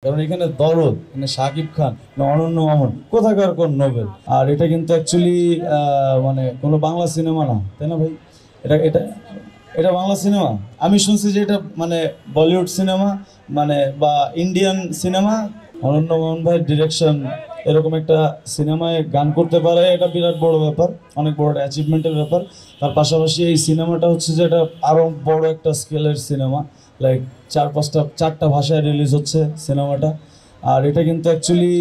কারণ এখানে দরদ মানে শাকিব খান না অনন্য মামুন কোথাকার কোন নোবেল। আর এটা কিন্তু অ্যাকচুয়ালি মানে কোনো বাংলা সিনেমা না, তাই না ভাই? এটা এটা এটা বাংলা সিনেমা। আমি শুনছি যে এটা মানে বলিউড সিনেমা, মানে বা ইন্ডিয়ান সিনেমা। অনন্য মামুন ভাইয়ের ডিরেকশন, এরকম একটা সিনেমায় গান করতে পারে, এটা বিরাট বড় ব্যাপার, অনেক বড় একটা অ্যাচিভমেন্টের ব্যাপার। তার পাশাপাশি এই সিনেমাটা হচ্ছে যে এটা আরও বড় একটা স্কেলের সিনেমা, লাইক চারটা ভাষায় রিলিজ হচ্ছে সিনেমাটা। আর এটা কিন্তু অ্যাকচুয়ালি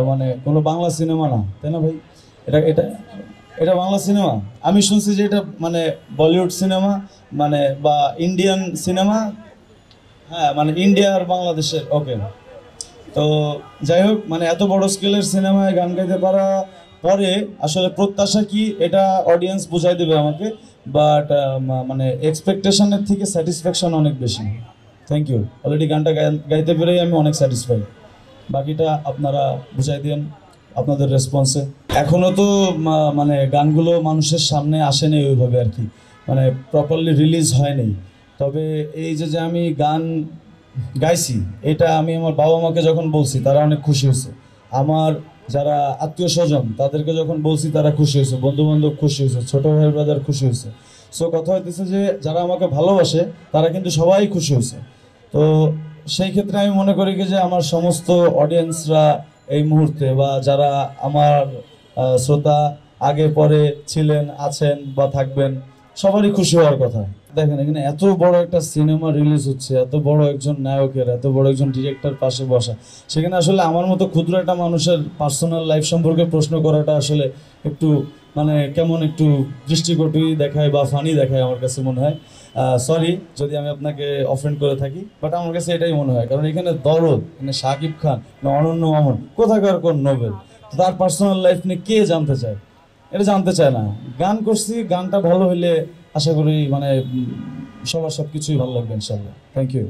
মানে কোনো বাংলা সিনেমা না, তাই না ভাই? এটা এটা এটা বাংলা সিনেমা। আমি শুনছি যে এটা মানে বলিউড সিনেমা, মানে বা ইন্ডিয়ান সিনেমা। হ্যাঁ, মানে ইন্ডিয়া আর বাংলাদেশের। ওকে, তো যাই হোক, মানে এত বড় স্কেলের সিনেমায় গান গাইতে পারা পরে আসলে প্রত্যাশা কি এটা অডিয়েন্স বুঝাই দেবে আমাকে। বাট মানে এক্সপেকটেশনের থেকে স্যাটিসফ্যাকশন অনেক বেশি। Thank you. অলরেডি গানটা গাইতে পেরেই আমি অনেক স্যাটিসফাই। বাকিটা আপনারা বুঝাই দিন আপনাদের রেসপন্সে। এখনও তো মানে গানগুলো মানুষের সামনে আসেনি ওইভাবে আর কি, মানে প্রপারলি রিলিজ হয়নি। তবে এই যে যে আমি গান গাইছি, এটা আমি আমার বাবা মাকে যখন বলছি তারা অনেক খুশি হয়েছে। আমার যারা আত্মীয় স্বজন তাদেরকে যখন বলছি তারা খুশি হয়েছে, বন্ধু বান্ধব খুশি হয়েছে, ছোটো ভাই ব্রাদার খুশি হয়েছে। সো কথা হইতেছে যে যারা আমাকে ভালোবাসে তারা কিন্তু সবাই খুশি হয়েছে। তো সেই ক্ষেত্রে আমি মনে করি কি যে আমার সমস্ত অডিয়েন্সরা এই মুহূর্তে বা যারা আমার শ্রোতা আগে পরে ছিলেন, আছেন বা থাকবেন, সবারই খুশি হওয়ার কথা। দেখেন এখানে এত বড় একটা সিনেমা রিলিজ হচ্ছে, এত বড় একজন নায়কের, এত বড় একজন ডিরেক্টর পাশে বসা, সেখানে আসলে আমার মতো ক্ষুদ্র একটা মানুষের পার্সোনাল লাইফ সম্পর্কে প্রশ্ন করাটা আসলে একটু মানে কেমন একটু দৃষ্টিকটু দেখায় বা ফানি দেখায় আমার কাছে মনে হয়। সরি যদি আমি আপনাকে অফেন্ড করে থাকি, বাট আমার কাছে এটাই মনে হয়। কারণ এখানে দরদ মানে শাকিব খান না অনন্য মামুন কোথাকার কোন নোবেল, তার পার্সোনাল লাইফ নিয়ে কে জানতে চায়? এটা জানতে চায় না। গান করছি, গানটা ভালো হইলে আশা করি মানে সবার সব কিছুই ভালো লাগবে ইনশাল্লাহ। Thank you.